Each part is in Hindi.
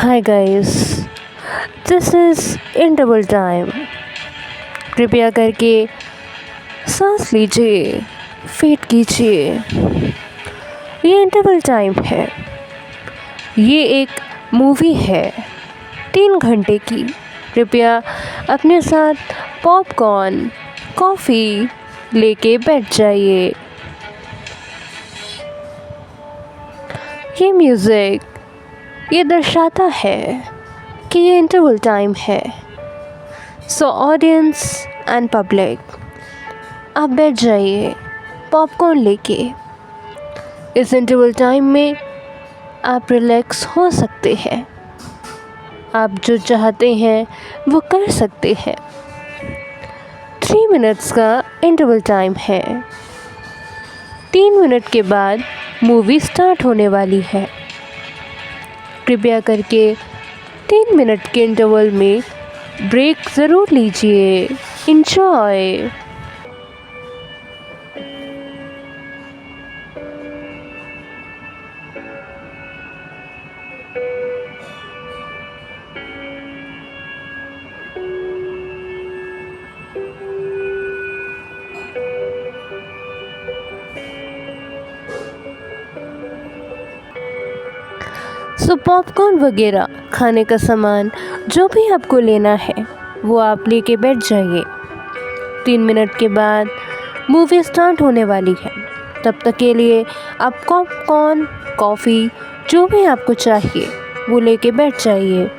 Hi guys, this is interval time. कृपया करके सांस लीजिए, वेट कीजिए। ये इंटरवल टाइम है। ये एक मूवी है 3 घंटे की। कृपया अपने साथ पॉपकॉर्न, कॉफ़ी लेके बैठ जाइए। ये म्यूज़िक ये दर्शाता है कि ये इंटरवल टाइम है। सो ऑडियंस एंड पब्लिक, आप बैठ जाइए पॉपकॉर्न लेके। इस इंटरवल टाइम में आप रिलैक्स हो सकते हैं। आप जो चाहते हैं वो कर सकते हैं। 3 मिनट्स का इंटरवल टाइम है। 3 मिनट के बाद मूवी स्टार्ट होने वाली है। कृपया करके 3 मिनट के इंटरवल में ब्रेक ज़रूर लीजिए। इंजॉय। सो पॉपकॉर्न वगैरह खाने का सामान जो भी आपको लेना है वो आप लेके बैठ जाइए। 3 मिनट के बाद मूवी स्टार्ट होने वाली है। तब तक के लिए आप पॉपकॉर्न, कॉफ़ी जो भी आपको चाहिए वो लेके बैठ जाइए।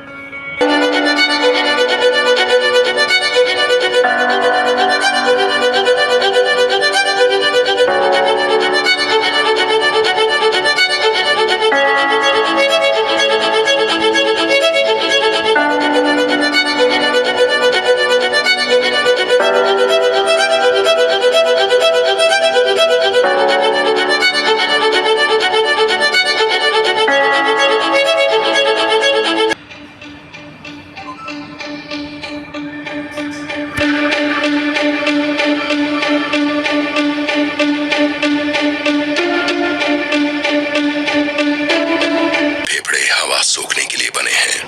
सोखने के लिए बने हैं,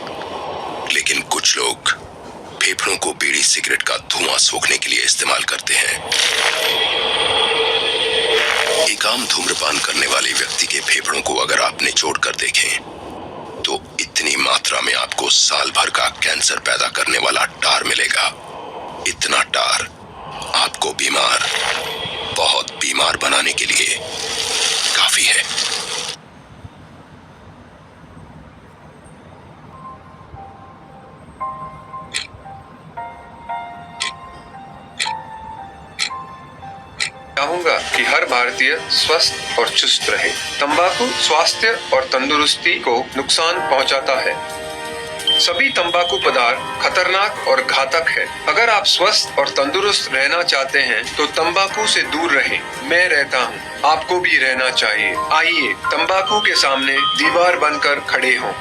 लेकिन कुछ लोग फेफड़ों को बीड़ी सिगरेट का धुआं सोखने के लिए इस्तेमाल करते हैं। एक आम धूम्रपान करने वाले व्यक्ति के फेफड़ों को अगर आप निचोड़ कर देखें तो इतनी मात्रा में आपको साल भर का कैंसर पैदा करने वाला टार मिलेगा। इतना टार आपको बीमार, बहुत बीमार बनाने के लिए काफी है। चाहूंगा कि हर भारतीय स्वस्थ और चुस्त रहे। तंबाकू स्वास्थ्य और तंदुरुस्ती को नुकसान पहुंचाता है। सभी तंबाकू पदार्थ खतरनाक और घातक है। अगर आप स्वस्थ और तंदुरुस्त रहना चाहते हैं तो तंबाकू से दूर रहें। मैं रहता हूं, आपको भी रहना चाहिए। आइए तंबाकू के सामने दीवार बनकर खड़े हों।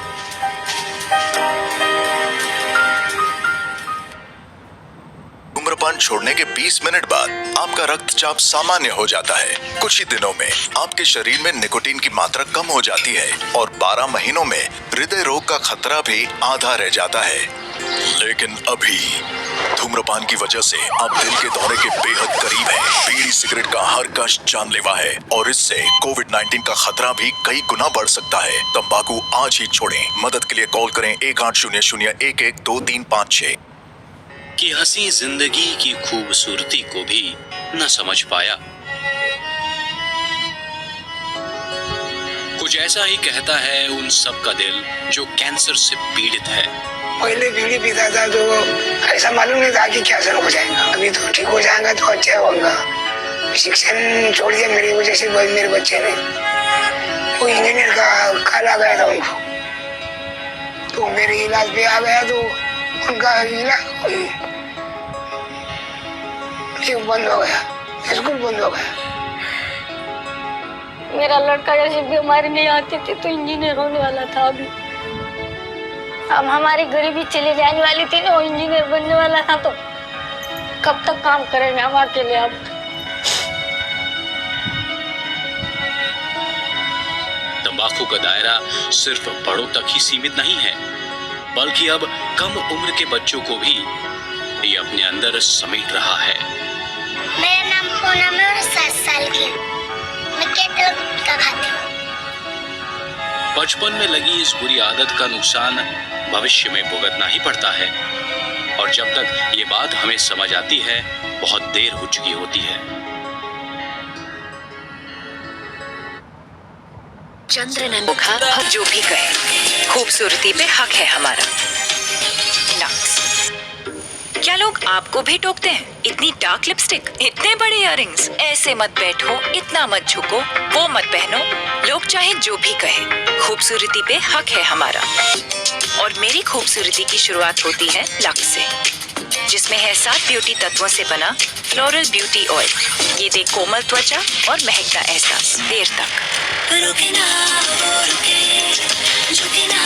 धूम्रपान छोड़ने के 20 मिनट बाद आपका रक्तचाप सामान्य हो जाता है। कुछ ही दिनों में आपके शरीर में निकोटीन की मात्रा कम हो जाती है और 12 महीनों में हृदय रोग का खतरा भी आधा रह जाता है। लेकिन अभी धूम्रपान की वजह से आप दिल के दौरे के बेहद करीब हैं। बीड़ी सिगरेट का हर कश जानलेवा है और इससे कोविड-19 का खतरा भी कई गुना बढ़ सकता है। तंबाकू आज ही छोड़ें। मदद के लिए कॉल करें 1800-112356 कि हंसी जिंदगी की खूबसूरती को भी न समझ पाया। कुछ ऐसा ही कहता है उन सब का दिल जो कैंसर से पीड़ित है। पहले बीड़ी पीता था तो ऐसा मालूम नहीं था कि कैंसर हो जाएगा। अभी तो ठीक हो जाएगा तो अच्छा होगा। शिक्षण छोड़ दिया मेरी वजह से। मेरे बच्चे ने वो इंजीनियर का कल आ गया था उनको, तो मेरे इलाज पे आ गया तो उनका इलाज बंद हो गया, स्कूल बंद हो गया। मेरा लड़का जैसे बीमारी नहीं आती थी तो इंजीनियर होने वाला था। अभी अब हमारी गरीबी चली जाने वाली थी ना, वो इंजीनियर बनने वाला था। तो कब तक काम करेंगे हम अकेले? अब तंबाकू का दायरा सिर्फ बड़ों तक ही सीमित नहीं है। बल्कि अब कम उम्र के बच्चों को भी ये अपने अंदर समेट रहा है। मेरा नाम पूनम है और 7 साल की हूँ। मैं केटल गुटखा खाती हूँ। बचपन में लगी इस बुरी आदत का नुकसान भविष्य में भुगतना ही पड़ता है, और जब तक ये बात हमें समझ आती है बहुत देर हो चुकी होती है। चंद्रनंद मुखा जो भी कहे, खूबसूरती पे हक है हमारा। नक्स। क्या लोग आपको भी टोकते हैं? इतनी डार्क लिपस्टिक, इतने बड़े इयररिंग्स, ऐसे मत बैठो, इतना मत झुको, वो मत पहनो। लोग चाहे जो भी कहें, खूबसूरती पे हक है हमारा। और मेरी खूबसूरती की शुरुआत होती है लक्स से, जिसमें है 7 ब्यूटी तत्वों से बना फ्लोरल ब्यूटी ऑयल। ये दे कोमल त्वचा और महकता एहसास देर तक।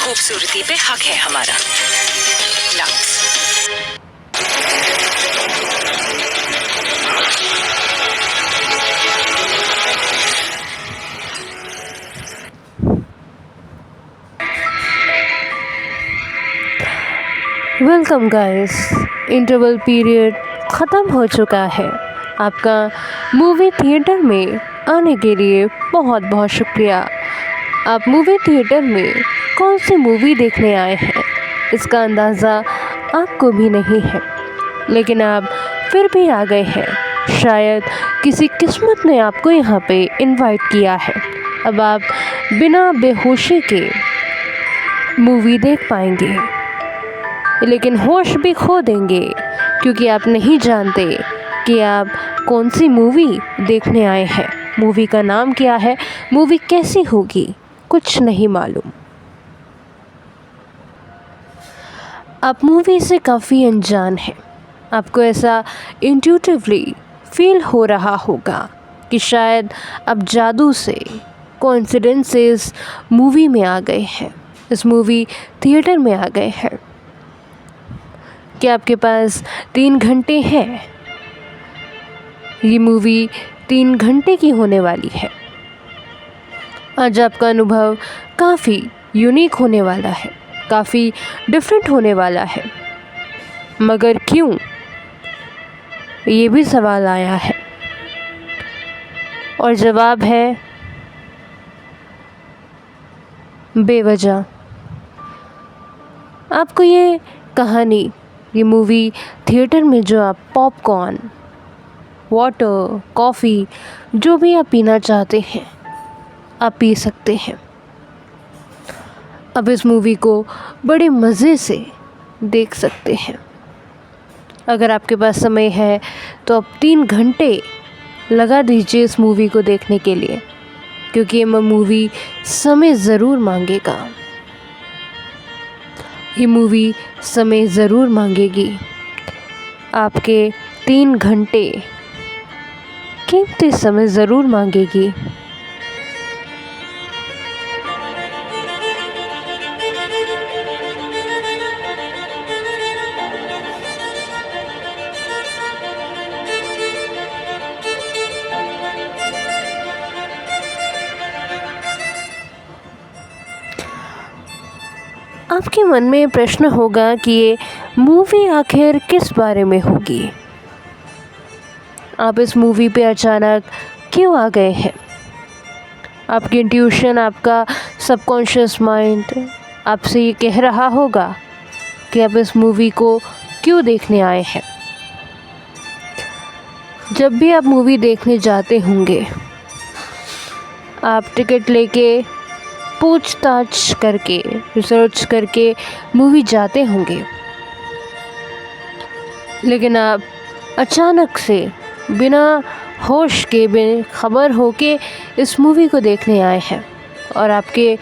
खूबसूरती पे हक है हमारा। Lux. Welcome guys. Interval period ख़त्म हो चुका है। आपका मूवी थिएटर में आने के लिए बहुत बहुत शुक्रिया। आप मूवी थिएटर में कौन सी मूवी देखने आए हैं इसका अंदाज़ा आपको भी नहीं है, लेकिन आप फिर भी आ गए हैं। शायद किसी किस्मत ने आपको यहाँ पे इनवाइट किया है। अब आप बिना बेहोशी के मूवी देख पाएंगे, लेकिन होश भी खो देंगे क्योंकि आप नहीं जानते कि आप कौन सी मूवी देखने आए हैं, मूवी का नाम क्या है, मूवी कैसी होगी, कुछ नहीं मालूम। आप मूवी से काफ़ी अनजान हैं। आपको ऐसा इंट्यूटिवली फील हो रहा होगा कि शायद आप जादू से कोइंसिडेंसेस मूवी में आ गए हैं, इस मूवी थिएटर में आ गए हैं। कि आपके पास 3 घंटे हैं। ये मूवी 3 घंटे की होने वाली है। आज आपका अनुभव काफ़ी यूनिक होने वाला है, काफ़ी डिफरेंट होने वाला है। मगर क्यों, ये भी सवाल आया है, और जवाब है बेवजह। आपको ये कहानी, ये मूवी थिएटर में जो आप पॉपकॉर्न, वाटर, कॉफ़ी, जो भी आप पीना चाहते हैं आप पी सकते हैं। अब इस मूवी को बड़े मज़े से देख सकते हैं। अगर आपके पास समय है तो आप 3 घंटे लगा दीजिए इस मूवी को देखने के लिए, क्योंकि ये मूवी समय ज़रूर मांगेगा। ये मूवी समय ज़रूर मांगेगी। आपके 3 घंटे कीमती समय ज़रूर मांगेगी। आपके मन में प्रश्न होगा कि ये मूवी आखिर किस बारे में होगी। आप इस मूवी पे अचानक क्यों आ गए हैं। आपकी इंट्यूशन, आपका सबकॉन्शियस माइंड आपसे ये कह रहा होगा कि आप इस मूवी को क्यों देखने आए हैं। जब भी आप मूवी देखने जाते होंगे, आप टिकट लेके, पूछताछ करके, रिसर्च करके मूवी जाते होंगे, लेकिन आप अचानक से बिना होश के, बिना खबर हो के इस मूवी को देखने आए हैं, और आपके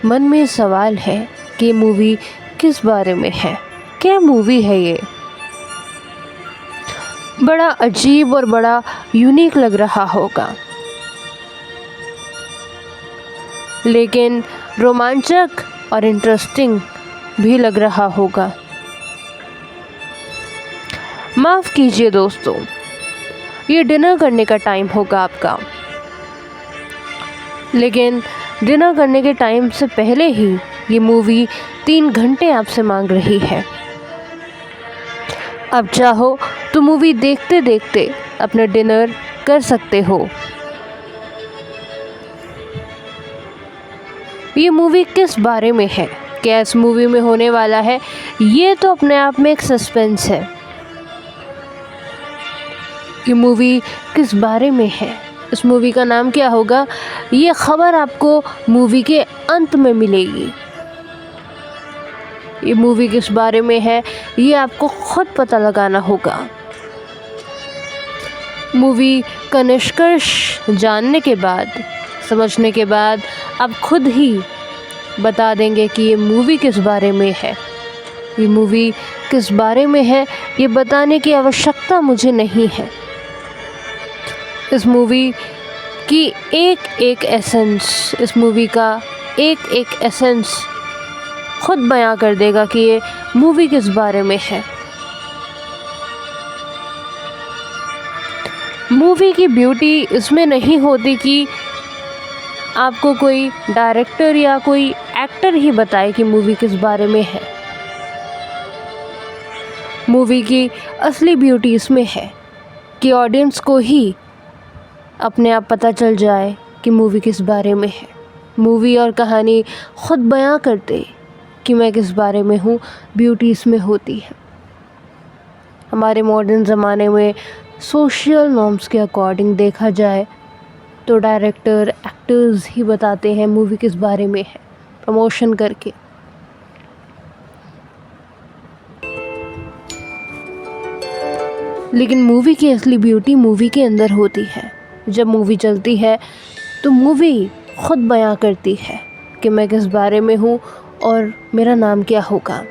मन में सवाल है कि मूवी किस बारे में है, क्या मूवी है ये। बड़ा अजीब और बड़ा यूनिक लग रहा होगा, लेकिन रोमांचक और इंटरेस्टिंग भी लग रहा होगा। माफ़ कीजिए दोस्तों, ये डिनर करने का टाइम होगा आपका, लेकिन डिनर करने के टाइम से पहले ही ये मूवी 3 घंटे आपसे मांग रही है। अब चाहो तो मूवी देखते देखते अपना डिनर कर सकते हो। ये मूवी किस बारे में है, क्या इस मूवी में होने वाला है, ये तो अपने आप में एक सस्पेंस है। ये मूवी किस बारे में है, इस मूवी का नाम क्या होगा, ये खबर आपको मूवी के अंत में मिलेगी। ये मूवी किस बारे में है ये आपको खुद पता लगाना होगा। मूवी का निष्कर्ष जानने के बाद, समझने के बाद आप खुद ही बता देंगे कि ये मूवी किस बारे में है। ये मूवी किस बारे में है ये बताने की आवश्यकता मुझे नहीं है। इस मूवी की एक एक एसेंस, इस मूवी का एक एक एसेंस खुद बयां कर देगा कि ये मूवी किस बारे में है। मूवी की ब्यूटी इसमें नहीं होती कि आपको कोई डायरेक्टर या कोई एक्टर ही बताए कि मूवी किस बारे में है। मूवी की असली ब्यूटी इसमें है कि ऑडियंस को ही अपने आप पता चल जाए कि मूवी किस बारे में है। मूवी और कहानी खुद बयां करते कि मैं किस बारे में हूँ, ब्यूटी इसमें होती है। हमारे मॉडर्न ज़माने में सोशल नॉर्म्स के अकॉर्डिंग देखा जाए तो डायरेक्टर, एक्टर्स ही बताते हैं मूवी किस बारे में है, प्रमोशन करके। लेकिन मूवी की असली ब्यूटी मूवी के अंदर होती है। जब मूवी चलती है तो मूवी खुद बयां करती है कि मैं किस बारे में हूँ और मेरा नाम क्या होगा।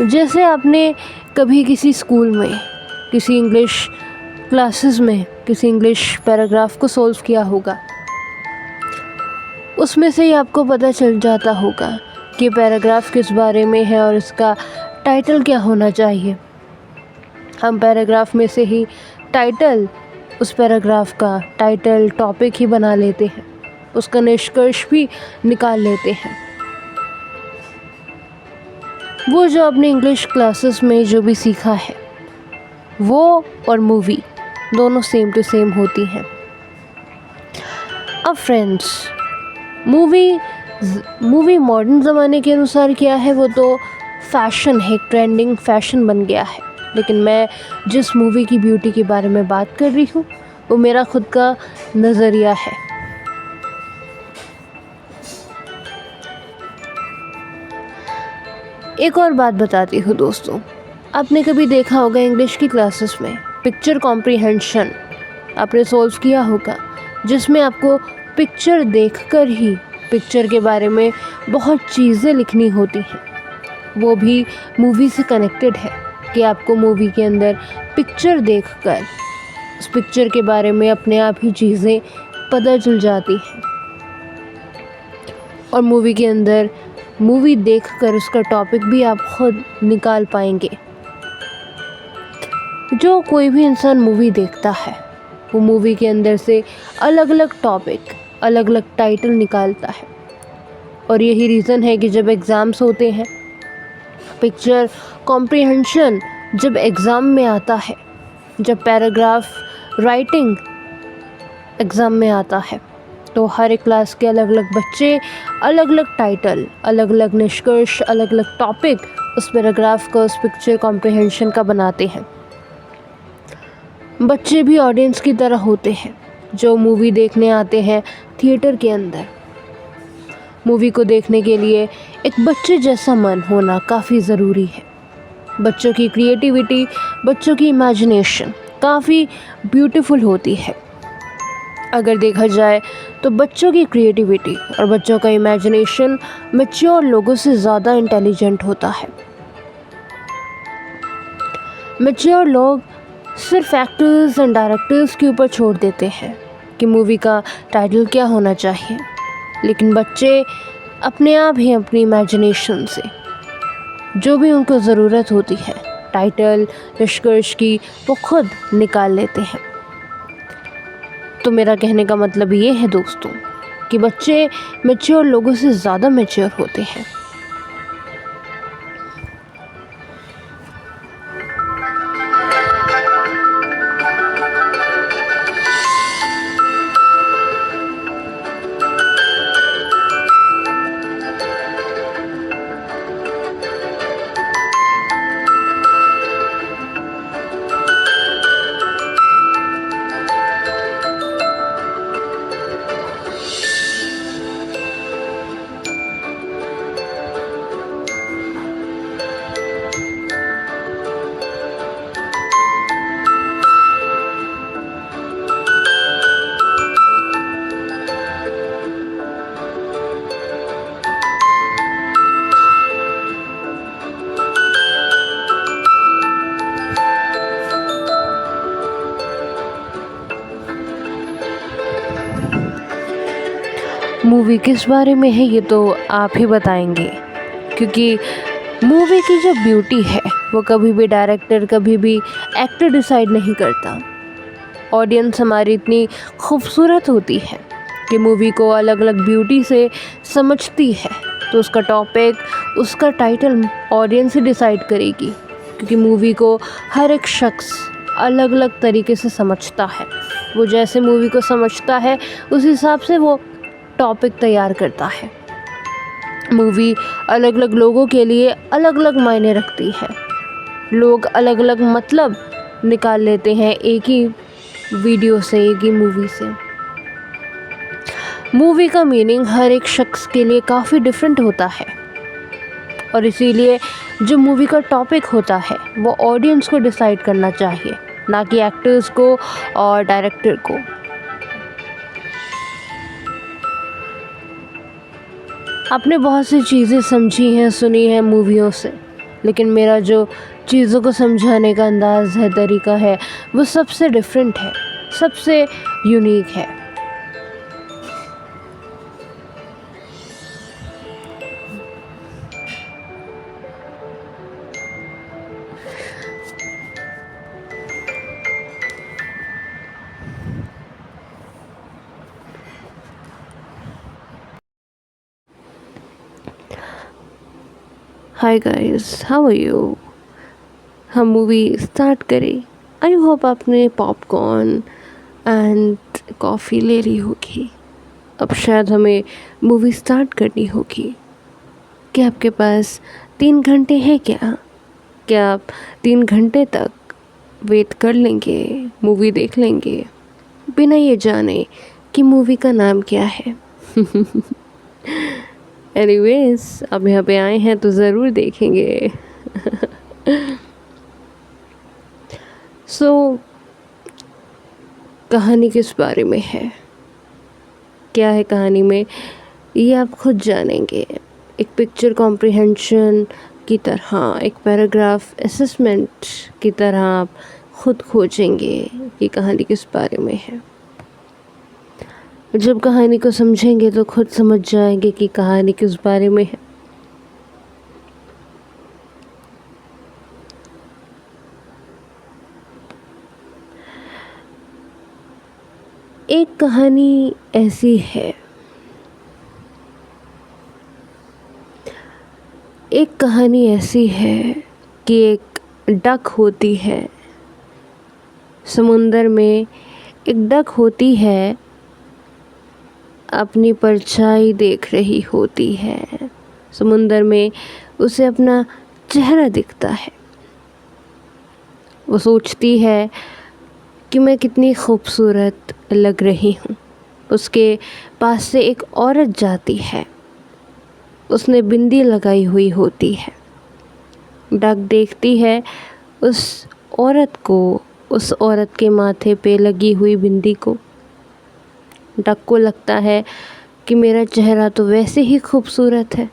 जैसे आपने कभी किसी स्कूल में, किसी इंग्लिश क्लासेस में किसी इंग्लिश पैराग्राफ को सॉल्व किया होगा, उसमें से ही आपको पता चल जाता होगा कि पैराग्राफ किस बारे में है और इसका टाइटल क्या होना चाहिए। हम पैराग्राफ में से ही टाइटल, उस पैराग्राफ का टाइटल, टॉपिक ही बना लेते हैं, उसका निष्कर्ष भी निकाल लेते हैं। वो जो आपने इंग्लिश क्लासेस में जो भी सीखा है, वो और मूवी दोनों सेम टू सेम होती हैं। अब फ्रेंड्स, मूवी मॉडर्न ज़माने के अनुसार क्या है, वो तो फैशन है, ट्रेंडिंग फैशन बन गया है। लेकिन मैं जिस मूवी की ब्यूटी के बारे में बात कर रही हूँ वो मेरा खुद का नज़रिया है। एक और बात बताती हूँ दोस्तों, आपने कभी देखा होगा इंग्लिश की क्लासेस में पिक्चर कॉम्प्रिहेंशन आपने सॉल्व किया होगा, जिसमें आपको पिक्चर देखकर ही पिक्चर के बारे में बहुत चीज़ें लिखनी होती हैं। वो भी मूवी से कनेक्टेड है कि आपको मूवी के अंदर पिक्चर देखकर उस पिक्चर के बारे में अपने आप ही चीज़ें पता चल जाती हैं और मूवी के अंदर मूवी देखकर उसका टॉपिक भी आप खुद निकाल पाएंगे। जो कोई भी इंसान मूवी देखता है वो मूवी के अंदर से अलग अलग टॉपिक, अलग अलग टाइटल निकालता है। और यही रीज़न है कि जब एग्ज़ाम्स होते हैं, पिक्चर कॉम्प्रिहेंशन जब एग्ज़ाम में आता है, जब पैराग्राफ राइटिंग एग्ज़ाम में आता है, तो हर एक क्लास के अलग अलग बच्चे अलग अलग टाइटल, अलग अलग निष्कर्ष, अलग अलग टॉपिक उस पैराग्राफ का, उस पिक्चर कॉम्प्रिहेंशन का बनाते हैं। बच्चे भी ऑडियंस की तरह होते हैं जो मूवी देखने आते हैं थिएटर के अंदर। मूवी को देखने के लिए एक बच्चे जैसा मन होना काफ़ी ज़रूरी है। बच्चों की क्रिएटिविटी, बच्चों की इमेजिनेशन काफ़ी ब्यूटीफुल होती है। अगर देखा जाए तो बच्चों की क्रिएटिविटी और बच्चों का इमेजिनेशन मैच्योर लोगों से ज़्यादा इंटेलिजेंट होता है। मैच्योर लोग सिर्फ एक्टर्स एंड डायरेक्टर्स के ऊपर छोड़ देते हैं कि मूवी का टाइटल क्या होना चाहिए, लेकिन बच्चे अपने आप ही अपनी इमेजिनेशन से जो भी उनको ज़रूरत होती है टाइटल, निष्कर्ष की, वो खुद निकाल लेते हैं। तो मेरा कहने का मतलब ये है दोस्तों कि बच्चे मैच्योर लोगों से ज़्यादा मैच्योर होते हैं। मूवी किस बारे में है ये तो आप ही बताएंगे, क्योंकि मूवी की जो ब्यूटी है वो कभी भी डायरेक्टर, कभी भी एक्टर डिसाइड नहीं करता। ऑडियंस हमारी इतनी खूबसूरत होती है कि मूवी को अलग अलग ब्यूटी से समझती है, तो उसका टॉपिक, उसका टाइटल ऑडियंस ही डिसाइड करेगी, क्योंकि मूवी को हर एक शख्स अलग अलग तरीके से समझता है। वो जैसे मूवी को समझता है उस हिसाब से वो टॉपिक तैयार करता है। मूवी अलग अलग लोगों के लिए अलग अलग मायने रखती है। लोग अलग अलग मतलब निकाल लेते हैं एक ही वीडियो से, एक ही मूवी से। मूवी का मीनिंग हर एक शख्स के लिए काफ़ी डिफरेंट होता है, और इसीलिए जो मूवी का टॉपिक होता है वो ऑडियंस को डिसाइड करना चाहिए, ना कि एक्टर्स को और डायरेक्टर को। आपने बहुत सी चीज़ें समझी हैं, सुनी हैं मूवियों से, लेकिन मेरा जो चीज़ों को समझाने का अंदाज़ है, तरीका है, वो सबसे डिफरेंट है, सबसे यूनिक है। Hi guys, how are you? हम मूवी स्टार्ट करें। आई होप आपने पॉपकॉर्न एंड कॉफ़ी ले ली होगी। अब शायद हमें मूवी स्टार्ट करनी होगी। क्या आपके पास 3 घंटे हैं क्या? क्या आप 3 घंटे तक वेट कर लेंगे, मूवी देख लेंगे, बिना ये जाने कि मूवी का नाम क्या है? एनीवेज, अब यहाँ पे आए हैं तो ज़रूर देखेंगे। सो कहानी किस बारे में है, क्या है कहानी में, ये आप खुद जानेंगे। एक पिक्चर कॉम्प्रिहेंशन की तरह, एक पैराग्राफ असेसमेंट की तरह आप खुद खोजेंगे कि कहानी किस बारे में है। जब कहानी को समझेंगे तो खुद समझ जाएंगे कि कहानी किस बारे में है। एक कहानी ऐसी है, एक कहानी ऐसी है कि एक डक होती है समुंदर में। एक डक होती है, अपनी परछाई देख रही होती है समुंदर में, उसे अपना चेहरा दिखता है। वो सोचती है कि मैं कितनी खूबसूरत लग रही हूँ। उसके पास से एक औरत जाती है, उसने बिंदी लगाई हुई होती है। डक देखती है उस औरत को, उस औरत के माथे पे लगी हुई बिंदी को। डक को लगता है कि मेरा चेहरा तो वैसे ही खूबसूरत है।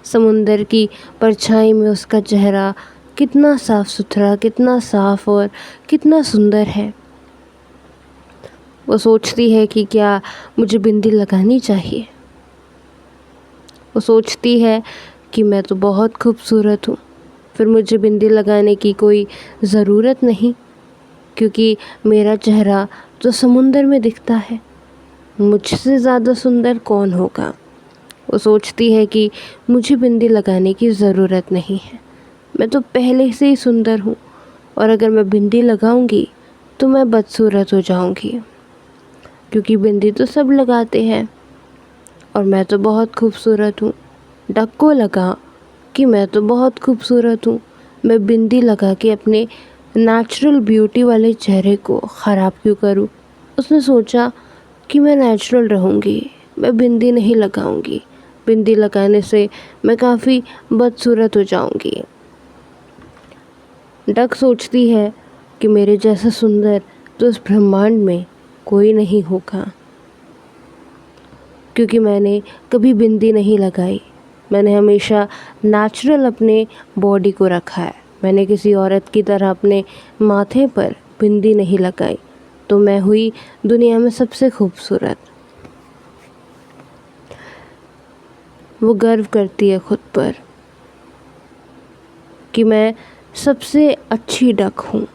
समुंदर की परछाई में उसका चेहरा कितना साफ़ सुथरा, कितना साफ़ और कितना सुंदर है। वो सोचती है कि क्या मुझे बिंदी लगानी चाहिए। वो सोचती है कि मैं तो बहुत खूबसूरत हूँ, फिर मुझे बिंदी लगाने की कोई ज़रूरत नहीं, क्योंकि मेरा चेहरा तो समुंदर में दिखता है। मुझसे ज़्यादा सुंदर कौन होगा। वो सोचती है कि मुझे बिंदी लगाने की ज़रूरत नहीं है, मैं तो पहले से ही सुंदर हूँ, और अगर मैं बिंदी लगाऊंगी तो मैं बदसूरत हो जाऊंगी, क्योंकि बिंदी तो सब लगाते हैं और मैं तो बहुत खूबसूरत हूँ। डक को लगा कि मैं तो बहुत खूबसूरत हूँ, मैं बिंदी लगा के अपने नेचुरल ब्यूटी वाले चेहरे को ख़राब क्यों करूँ। उसने सोचा कि मैं नेचुरल रहूँगी, मैं बिंदी नहीं लगाऊंगी, बिंदी लगाने से मैं काफ़ी बदसूरत हो जाऊंगी। डक सोचती है कि मेरे जैसा सुंदर तो इस ब्रह्मांड में कोई नहीं होगा, क्योंकि मैंने कभी बिंदी नहीं लगाई, मैंने हमेशा नेचुरल अपने बॉडी को रखा है, मैंने किसी औरत की तरह अपने माथे पर बिंदी नहीं लगाई, तो मैं हुई दुनिया में सबसे खूबसूरत। वो गर्व करती है खुद पर कि मैं सबसे अच्छी डक हूँ,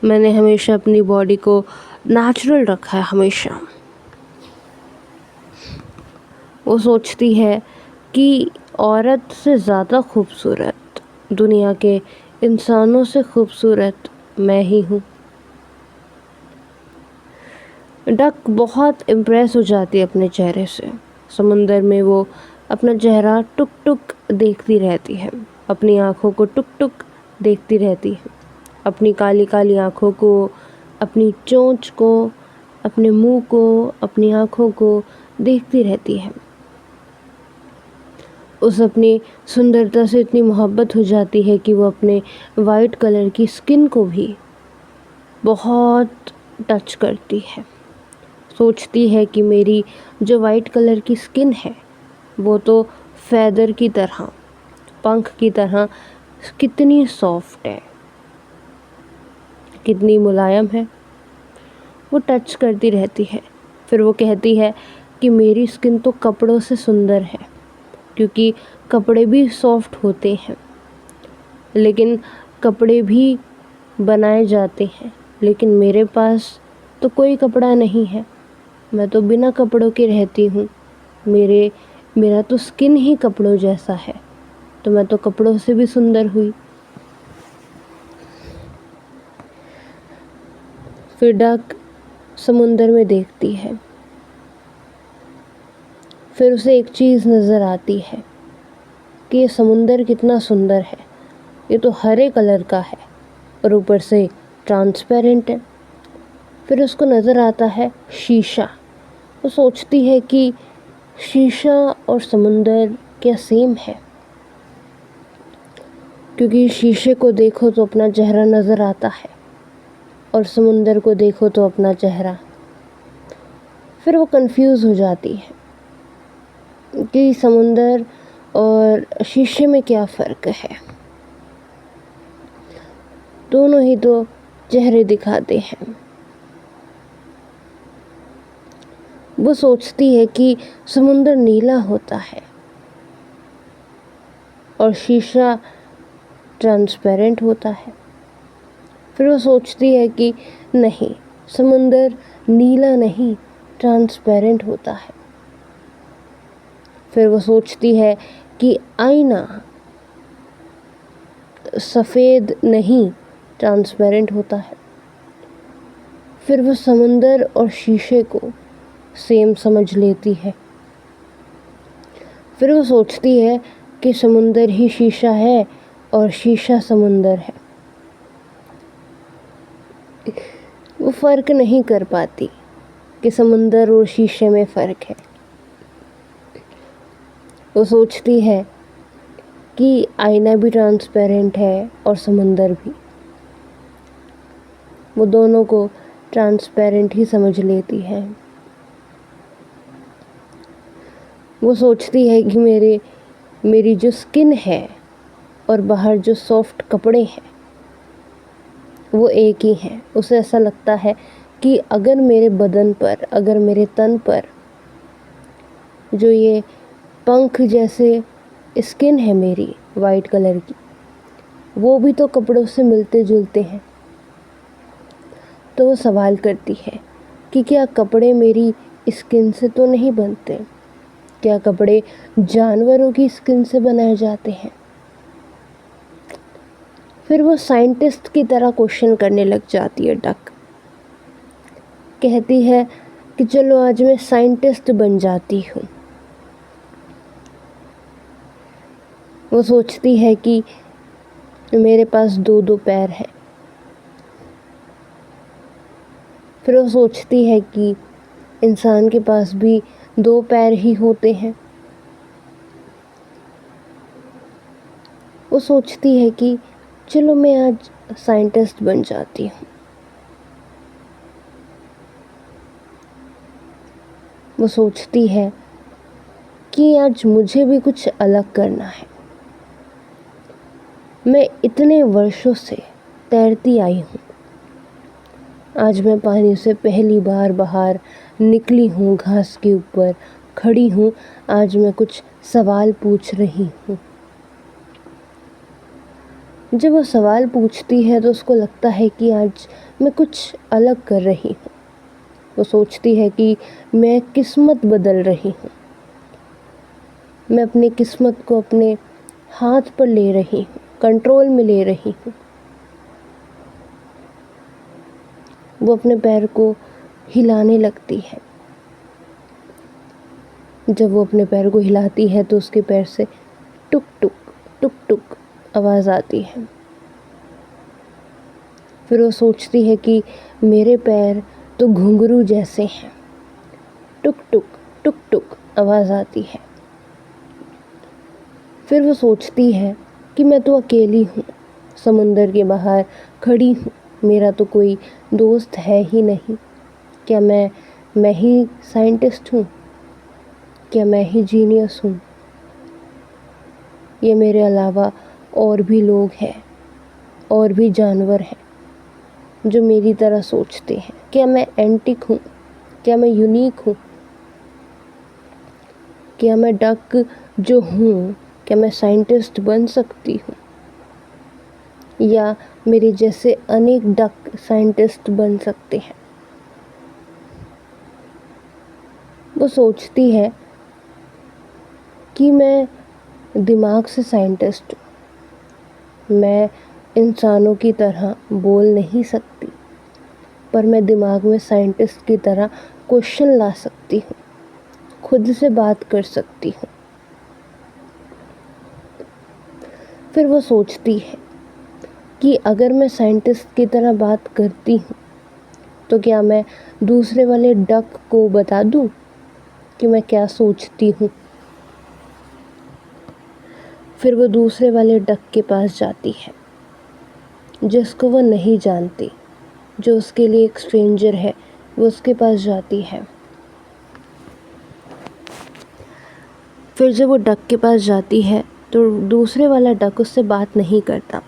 मैंने हमेशा अपनी बॉडी को नेचुरल रखा है हमेशा। वो सोचती है कि औरत से ज़्यादा खूबसूरत, दुनिया के इंसानों से खूबसूरत मैं ही हूँ। डक बहुत इम्प्रेस हो जाती है अपने चेहरे से। समुंदर में वो अपना चेहरा टुक टुक देखती रहती है, अपनी आँखों को टुक टुक देखती रहती है, अपनी काली काली आँखों को, अपनी चोंच को, अपने मुंह को, अपनी आँखों को देखती रहती है। उस अपनी सुंदरता से इतनी मोहब्बत हो जाती है कि वो अपने वाइट कलर की स्किन को भी बहुत टच करती है। सोचती है कि मेरी जो वाइट कलर की स्किन है वो तो फैदर की तरह, पंख की तरह कितनी सॉफ्ट है, कितनी मुलायम है। वो टच करती रहती है, फिर वो कहती है कि मेरी स्किन तो कपड़ों से सुंदर है, क्योंकि कपड़े भी सॉफ्ट होते हैं, लेकिन कपड़े भी बनाए जाते हैं, लेकिन मेरे पास तो कोई कपड़ा नहीं है, मैं तो बिना कपड़ों के रहती हूँ, मेरा तो स्किन ही कपड़ों जैसा है, तो मैं तो कपड़ों से भी सुंदर हुई। फिर डक समुंदर में देखती है, फिर उसे एक चीज़ नज़र आती है कि ये समुंदर कितना सुंदर है, ये तो हरे कलर का है और ऊपर से ट्रांसपेरेंट है। फिर उसको नज़र आता है शीशा। वो सोचती है कि शीशा और समुंदर क्या सेम है, क्योंकि शीशे को देखो तो अपना चेहरा नज़र आता है और समुंदर को देखो तो अपना चेहरा। फिर वो कंफ्यूज हो जाती है कि समुंदर और शीशे में क्या फ़र्क है, दोनों ही तो चेहरे दिखाते हैं। वो सोचती है कि समुंदर नीला होता है और शीशा ट्रांसपेरेंट होता है। फिर वो सोचती है कि नहीं, समुंदर नीला नहीं ट्रांसपेरेंट होता है। फिर वो सोचती है कि आईना सफ़ेद नहीं ट्रांसपेरेंट होता है। फिर वो समुंदर और शीशे को सेम समझ लेती है। फिर वो सोचती है कि समुंदर ही शीशा है और शीशा समुंदर है। वो फ़र्क नहीं कर पाती कि समुंदर और शीशे में फ़र्क है। वो सोचती है कि आईना भी ट्रांसपेरेंट है और समुंदर भी। वो दोनों को ट्रांसपेरेंट ही समझ लेती है। वो सोचती है कि मेरी जो स्किन है और बाहर जो सॉफ्ट कपड़े हैं वो एक ही हैं। उसे ऐसा लगता है कि अगर मेरे बदन पर, अगर मेरे तन पर जो ये पंख जैसे स्किन है मेरी वाइट कलर की, वो भी तो कपड़ों से मिलते जुलते हैं। तो वो सवाल करती है कि क्या कपड़े मेरी स्किन से तो नहीं बनते, क्या कपड़े जानवरों की स्किन से बनाए जाते हैं। फिर वो साइंटिस्ट की तरह क्वेश्चन करने लग जाती है डक। कहती है कि चलो आज मैं साइंटिस्ट बन जाती हूँ। वो सोचती है कि मेरे पास 2-2 पैर हैं। फिर वो सोचती है कि इंसान के पास भी 2 पैर ही होते हैं। वो सोचती है कि चलो मैं आज साइंटिस्ट बन जाती हूँ। वो सोचती है कि आज मुझे भी कुछ अलग करना है। मैं इतने वर्षों से तैरती आई हूँ, आज मैं पानी से पहली बार बाहर निकली हूँ, घास के ऊपर खड़ी हूँ, आज मैं कुछ सवाल पूछ रही हूँ। जब वो सवाल पूछती है तो उसको लगता है कि आज मैं कुछ अलग कर रही हूँ। वो सोचती है कि मैं किस्मत बदल रही हूँ, मैं अपनी किस्मत को अपने हाथ पर ले रही हूँ, कंट्रोल में ले रही हूँ। वो अपने पैर को हिलाने लगती है। जब वो अपने पैर को हिलाती है तो उसके पैर से टुक टुक टुक टुक आवाज़ आती है। फिर वो सोचती है कि मेरे पैर तो घुंघरू जैसे हैं। टुक टुक टुक टुक आवाज़ आती है। फिर वो सोचती है कि मैं तो अकेली हूँ, समुंदर के बाहर खड़ी हूँ, मेरा तो कोई दोस्त है ही नहीं। क्या मैं ही साइंटिस्ट हूँ? क्या मैं ही जीनियस हूँ? ये मेरे अलावा और भी लोग हैं, और भी जानवर हैं जो मेरी तरह सोचते हैं। क्या मैं एंटिक हूँ? क्या मैं यूनिक हूँ? क्या मैं डक जो हूँ, क्या मैं साइंटिस्ट बन सकती हूँ? या मेरे जैसे अनेक डक साइंटिस्ट बन सकते हैं? वो सोचती है कि मैं दिमाग से साइंटिस्ट हूँ। मैं इंसानों की तरह बोल नहीं सकती, पर मैं दिमाग में साइंटिस्ट की तरह क्वेश्चन ला सकती हूँ, खुद से बात कर सकती हूँ। फिर वो सोचती है कि अगर मैं साइंटिस्ट की तरह बात करती हूँ तो क्या मैं दूसरे वाले डक को बता दूँ कि मैं क्या सोचती हूँ। फिर वो दूसरे वाले डक के पास जाती है जिसको वो नहीं जानती, जो उसके लिए एक स्ट्रेंजर है। वो उसके पास जाती है। फिर जब वो डक के पास जाती है तो दूसरे वाला डक उससे बात नहीं करता।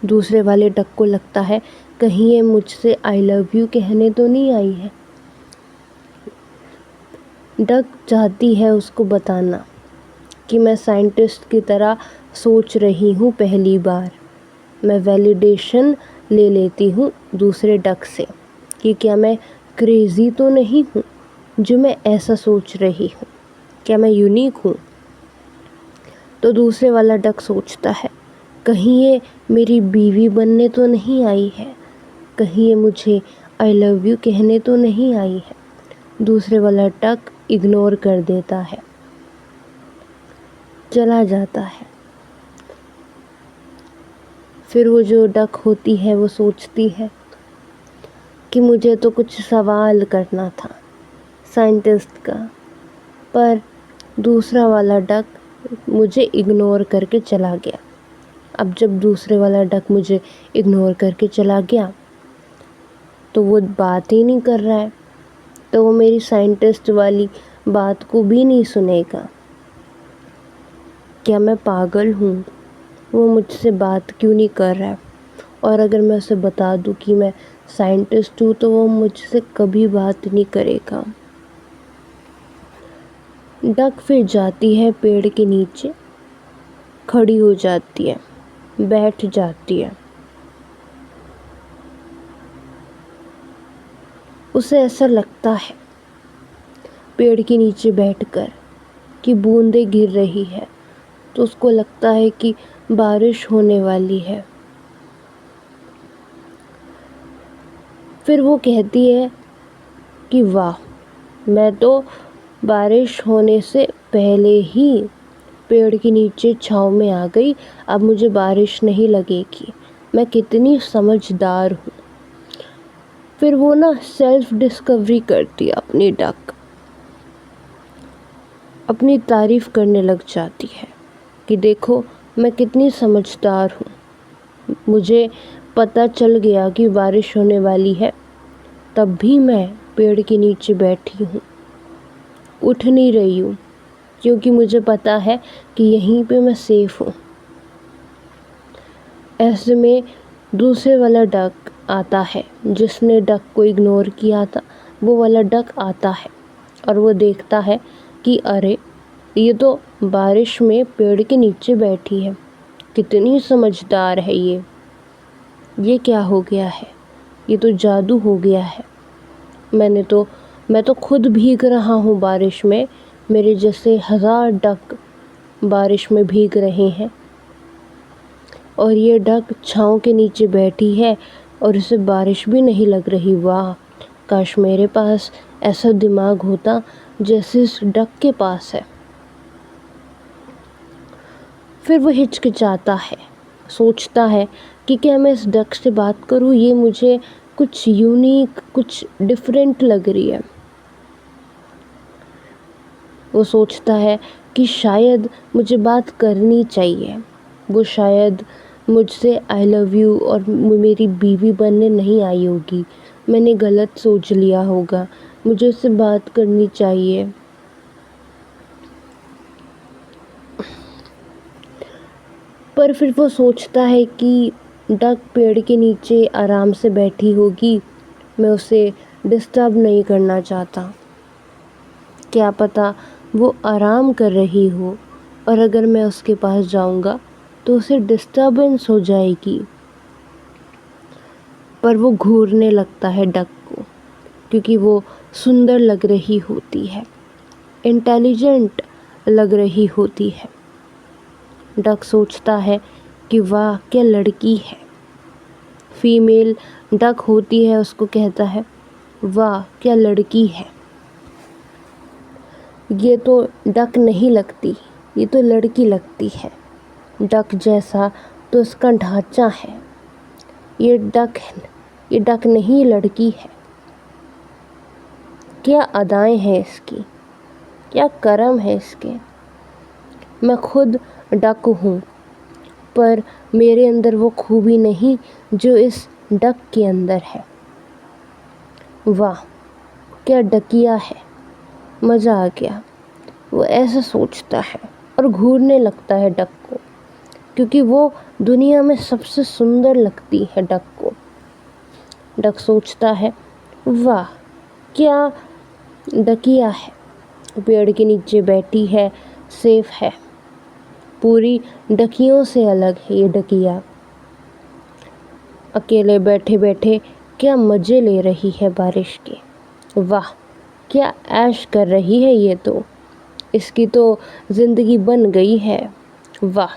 दूसरे वाले डक को लगता है कहीं ये मुझसे आई लव यू कहने तो नहीं आई है। डक चाहती है उसको बताना कि मैं साइंटिस्ट की तरह सोच रही हूँ पहली बार। मैं वैलिडेशन ले लेती हूँ दूसरे डक से कि क्या मैं क्रेज़ी तो नहीं हूँ जो मैं ऐसा सोच रही हूँ, क्या मैं यूनिक हूँ। तो दूसरे वाला डक सोचता है कहीं ये मेरी बीवी बनने तो नहीं आई है, कहीं ये मुझे आई लव यू कहने तो नहीं आई है। दूसरे वाला डक इग्नोर कर देता है, चला जाता है। फिर वो जो डक होती है वो सोचती है कि मुझे तो कुछ सवाल करना था साइंटिस्ट का, पर दूसरा वाला डक मुझे इग्नोर करके चला गया। अब जब दूसरे वाला डक मुझे इग्नोर करके चला गया तो वो बात ही नहीं कर रहा है, तो वो मेरी साइंटिस्ट वाली बात को भी नहीं सुनेगा। क्या मैं पागल हूँ? वो मुझसे बात क्यों नहीं कर रहा है? और अगर मैं उसे बता दूँ कि मैं साइंटिस्ट हूँ तो वो मुझसे कभी बात नहीं करेगा। डक फिर जाती है पेड़ के नीचे, खड़ी हो जाती है, बैठ जाती है। उसे ऐसा लगता है पेड़ के नीचे बैठकर कि बूंदें गिर रही है, तो उसको लगता है कि बारिश होने वाली है। फिर वो कहती है कि वाह, मैं तो बारिश होने से पहले ही पेड़ के नीचे छाँव में आ गई, अब मुझे बारिश नहीं लगेगी, मैं कितनी समझदार हूँ। फिर वो ना सेल्फ डिस्कवरी करती है अपनी डक, अपनी तारीफ़ करने लग जाती है कि देखो मैं कितनी समझदार हूँ, मुझे पता चल गया कि बारिश होने वाली है, तब भी मैं पेड़ के नीचे बैठी हूँ, उठ नहीं रही हूँ, क्योंकि मुझे पता है कि यहीं पे मैं सेफ़ हूँ। ऐसे में दूसरे वाला डक आता है, जिसने डक को इग्नोर किया था, वो वाला डक आता है और वो देखता है कि अरे ये तो बारिश में पेड़ के नीचे बैठी है, कितनी समझदार है ये क्या हो गया है, ये तो जादू हो गया है। मैं तो खुद भीग रहा हूँ बारिश में, मेरे जैसे 1000 डक बारिश में भीग रहे हैं और ये डक छाँव के नीचे बैठी है और इसे बारिश भी नहीं लग रही। वाह, काश मेरे पास ऐसा दिमाग होता जैसे इस डक के पास है। फिर वो हिचकिचाता है, सोचता है कि क्या मैं इस डक से बात करूँ, ये मुझे कुछ यूनिक, कुछ डिफरेंट लग रही है। वो सोचता है कि शायद मुझे बात करनी चाहिए, वो शायद मुझसे आई लव यू और मेरी बीवी बनने नहीं आई होगी, मैंने गलत सोच लिया होगा, मुझे उससे बात करनी चाहिए। पर फिर वो सोचता है कि डक पेड़ के नीचे आराम से बैठी होगी, मैं उसे डिस्टर्ब नहीं करना चाहता, क्या पता वो आराम कर रही हो और अगर मैं उसके पास जाऊंगा तो उसे डिस्टर्बेंस हो जाएगी। पर वो घूरने लगता है डक को, क्योंकि वो सुंदर लग रही होती है, इंटेलिजेंट लग रही होती है। डक सोचता है कि वाह क्या लड़की है। फीमेल डक होती है, उसको कहता है वाह क्या लड़की है, ये तो डक नहीं लगती, ये तो लड़की लगती है। डक जैसा तो इसका ढांचा है, ये डक नहीं लड़की है। क्या अदाएं हैं इसकी, क्या कर्म है इसके। मैं खुद डक हूँ, पर मेरे अंदर वो खूबी नहीं जो इस डक के अंदर है। वाह क्या डकिया है, मज़ा आ गया। वो ऐसा सोचता है और घूरने लगता है डक को, क्योंकि वो दुनिया में सबसे सुंदर लगती है डक को। डक सोचता है वाह क्या डकिया है, पेड़ के नीचे बैठी है, सेफ है, पूरी डकियों से अलग है ये डकिया। अकेले बैठे बैठे क्या मज़े ले रही है बारिश के। वाह क्या ऐश कर रही है ये तो, इसकी तो ज़िंदगी बन गई है। वाह,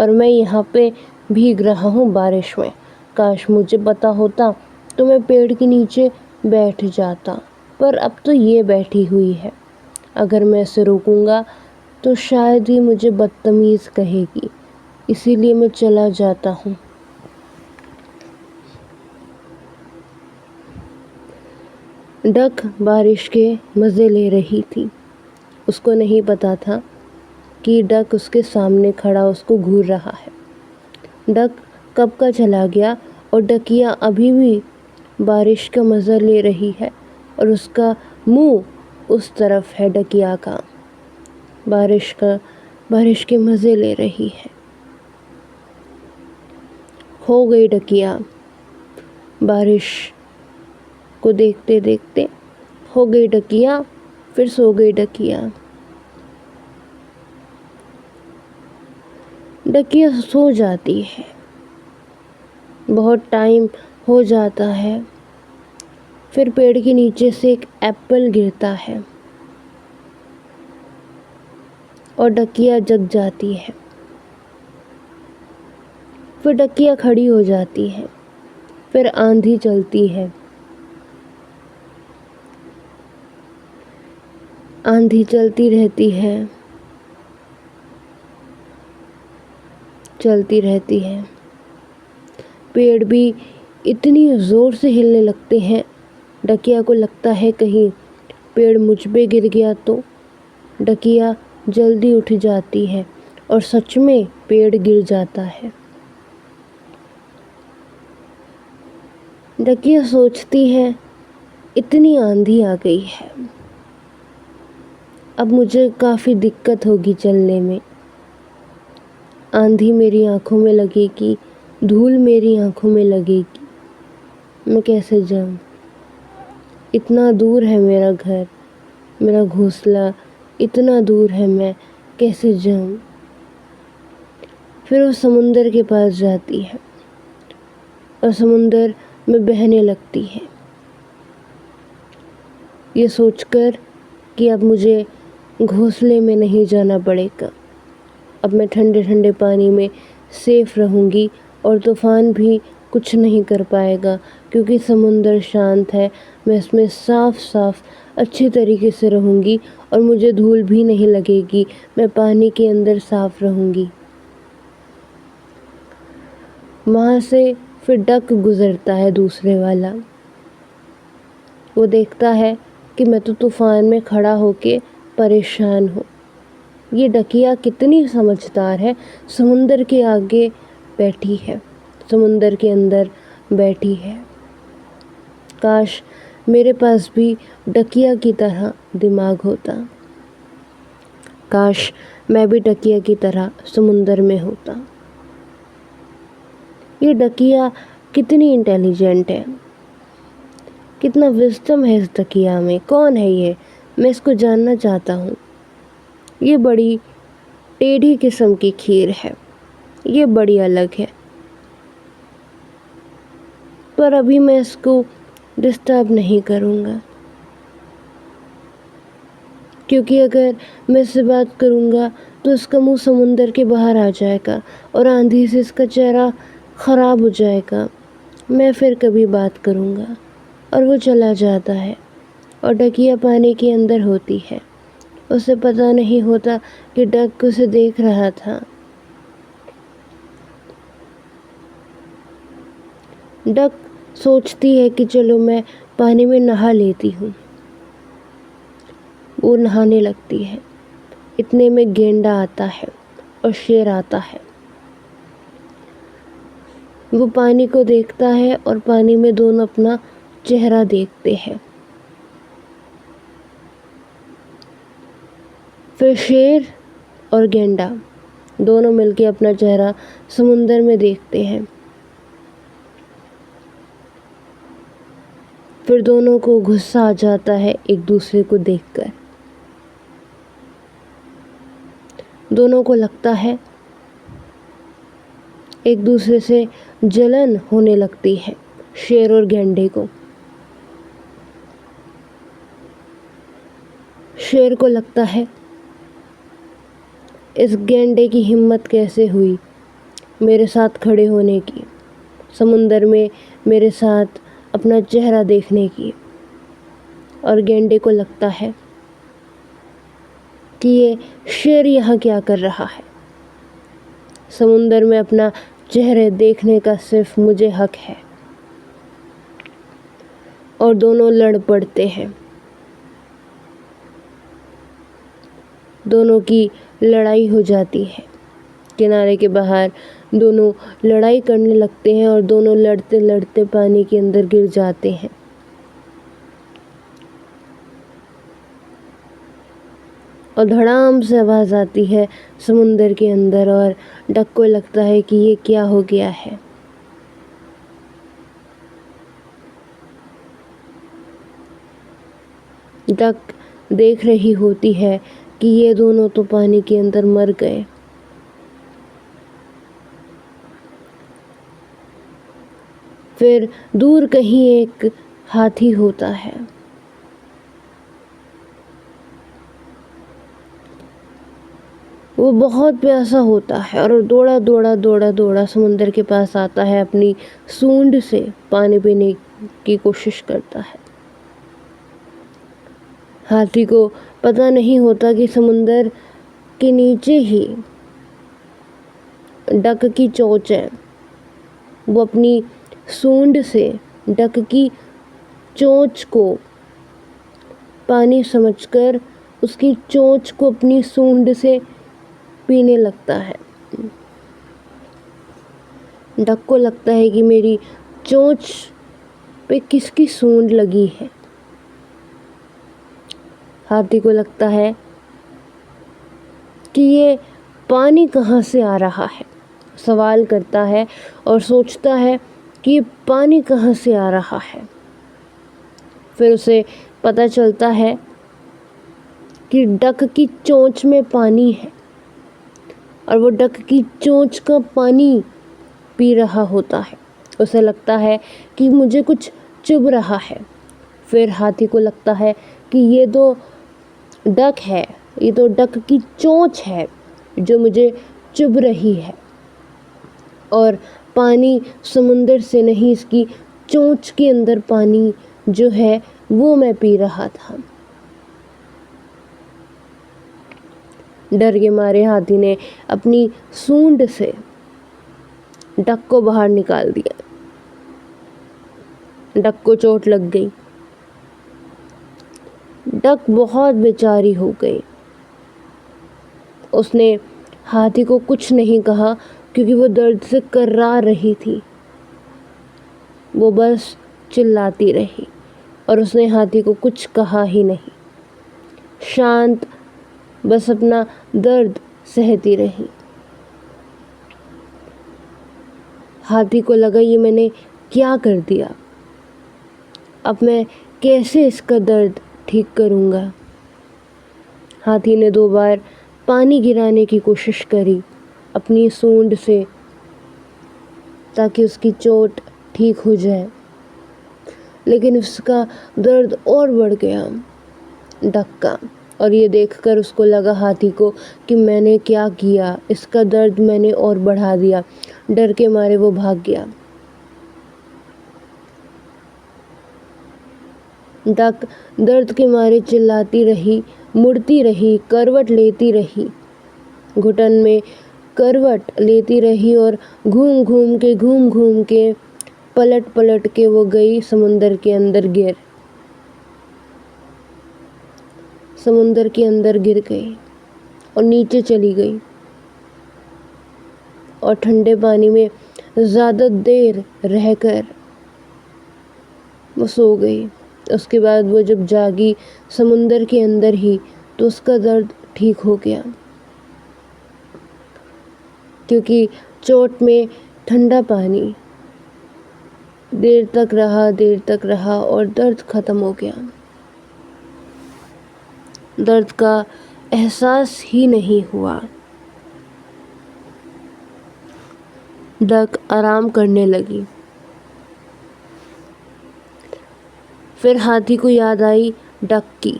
और मैं यहाँ पे भीग रहा हूँ बारिश में, काश मुझे पता होता तो मैं पेड़ के नीचे बैठ जाता, पर अब तो ये बैठी हुई है, अगर मैं इसे रोकूंगा तो शायद ही मुझे बदतमीज़ कहेगी, इसीलिए मैं चला जाता हूँ। डक बारिश के मज़े ले रही थी, उसको नहीं पता था कि डक उसके सामने खड़ा उसको घूर रहा है। डक कब का चला गया और डकिया अभी भी बारिश का मज़ा ले रही है और उसका मुंह उस तरफ है डकिया का, बारिश के मज़े ले रही है। हो गई डकिया, बारिश को देखते देखते हो गई डकिया, फिर सो गई डकिया। डकिया सो जाती है, बहुत टाइम हो जाता है फिर पेड़ के नीचे से एक एप्पल गिरता है और डकिया जग जाती है। फिर डकिया खड़ी हो जाती है। फिर आंधी चलती है। आंधी चलती रहती है, चलती रहती है। पेड़ भी इतनी ज़ोर से हिलने लगते हैं, डकिया को लगता है कहीं पेड़ मुझ पे गिर गया तो। डकिया जल्दी उठ जाती है और सच में पेड़ गिर जाता है। डकिया सोचती है इतनी आंधी आ गई है, अब मुझे काफ़ी दिक्कत होगी चलने में। आंधी मेरी आँखों में लगेगी, धूल मेरी आँखों में लगेगी, मैं कैसे जाऊँ? इतना दूर है मेरा घर, मेरा घोंसला इतना दूर है, मैं कैसे जाऊँ? फिर वो समुंदर के पास जाती है और समुंदर में बहने लगती है, ये सोचकर कि अब मुझे घोंसले में नहीं जाना पड़ेगा, अब मैं ठंडे ठंडे पानी में सेफ रहूँगी और तूफ़ान भी कुछ नहीं कर पाएगा, क्योंकि समुंदर शांत है। मैं इसमें साफ साफ अच्छी तरीके से रहूँगी और मुझे धूल भी नहीं लगेगी, मैं पानी के अंदर साफ रहूँगी। वहाँ से फिर डक गुज़रता है दूसरे वाला। वो देखता है कि मैं तो तूफ़ान में खड़ा होके परेशान हूँ। ये डकिया कितनी समझदार है, समुंदर के आगे बैठी है, समुंदर के अंदर बैठी है। काश मेरे पास भी डकिया की तरह दिमाग होता, काश मैं भी डकिया की तरह समुंदर में होता। ये डकिया कितनी इंटेलिजेंट है, कितना विज़डम है इस डकिया में। कौन है ये? मैं इसको जानना चाहता हूँ। ये बड़ी टेढ़ी किस्म की खीर है, ये बड़ी अलग है, पर अभी मैं इसको डिस्टर्ब नहीं करूँगा, क्योंकि अगर मैं इससे बात करूँगा तो इसका मुंह समुंदर के बाहर आ जाएगा और आंधी से इसका चेहरा ख़राब हो जाएगा। मैं फिर कभी बात करूँगा। और वो चला जाता है और डकिया पानी के अंदर होती है। उसे पता नहीं होता कि डक उसे देख रहा था। डक सोचती है कि चलो मैं पानी में नहा लेती हूँ। वो नहाने लगती है। इतने में गेंडा आता है और शेर आता है। वो पानी को देखता है और पानी में दोनों अपना चेहरा देखते हैं। फिर शेर और गेंडा दोनों मिलके अपना चेहरा समुंदर में देखते हैं। फिर दोनों को गुस्सा आ जाता है एक दूसरे को देखकर। दोनों को लगता है, एक दूसरे से जलन होने लगती है शेर और गेंडे को। शेर को लगता है इस गेंडे की हिम्मत कैसे हुई मेरे साथ खड़े होने की, समुंदर में मेरे साथ अपना चेहरा देखने की। और गेंडे को लगता है कि ये शेर यहाँ क्या कर रहा है, समुंदर में अपना चेहरे देखने का सिर्फ मुझे हक है। और दोनों लड़ पड़ते हैं। दोनों की लड़ाई हो जाती है। किनारे के बाहर दोनों लड़ाई करने लगते हैं और दोनों लड़ते लड़ते पानी के अंदर गिर जाते हैं। और धड़ाम से आवाज़ आती है समुंदर के अंदर और डक को लगता है कि ये क्या हो गया है। डक देख रही होती है कि ये दोनों तो पानी के अंदर मर गए। फिर दूर कहीं एक हाथी होता है। वो बहुत प्यासा होता है और दौड़ा समुंदर के पास आता है, अपनी सूंड से पानी पीने की कोशिश करता है। हाथी को पता नहीं होता कि समुंदर के नीचे ही डक की चोंच है। वो अपनी सूंड से डक की चोंच को पानी समझकर उसकी चोंच को अपनी सूंड से पीने लगता है। डक को लगता है कि मेरी चोंच पे किसकी सूंड लगी है। हाथी को लगता है कि ये पानी कहाँ से आ रहा है। सवाल करता है और सोचता है कि ये पानी कहाँ से आ रहा है। फिर उसे पता चलता है कि डक की चोंच में पानी है और वो डक की चोंच का पानी पी रहा होता है। उसे लगता है कि मुझे कुछ चुभ रहा है। फिर हाथी को लगता है कि ये तो डक है, ये तो डक की चोंच है जो मुझे चुभ रही है, और पानी समुंदर से नहीं, इसकी चोंच के अंदर पानी जो है वो मैं पी रहा था। डर के मारे हाथी ने अपनी सूंड से डक को बाहर निकाल दिया। डक को चोट लग गई। डक बहुत बेचारी हो गई। उसने हाथी को कुछ नहीं कहा क्योंकि वो दर्द से कर्रा रही थी। वो बस चिल्लाती रही और उसने हाथी को कुछ कहा ही नहीं। शांत बस अपना दर्द सहती रही। हाथी को लगा ये मैंने क्या कर दिया, अब मैं कैसे इसका दर्द ठीक करूँगा। हाथी ने 2 बार पानी गिराने की कोशिश करी अपनी सूंड से ताकि उसकी चोट ठीक हो जाए, लेकिन उसका दर्द और बढ़ गया डक का। और ये देखकर उसको लगा हाथी को कि मैंने क्या किया, इसका दर्द मैंने और बढ़ा दिया। डर के मारे वो भाग गया। डक दर्द के मारे चिल्लाती रही, मुड़ती रही, करवट लेती रही, घुटन में करवट लेती रही और घूम घूम के पलट पलट के वो गई समुंदर के अंदर गिर गई और नीचे चली गई और ठंडे पानी में ज़्यादा देर रहकर वो सो गई। उसके बाद वो जब जागी समुंदर के अंदर ही, तो उसका दर्द ठीक हो गया, क्योंकि चोट में ठंडा पानी देर तक रहा और दर्द ख़त्म हो गया। दर्द का एहसास ही नहीं हुआ। डक आराम करने लगी। फिर हाथी को याद आई डक की।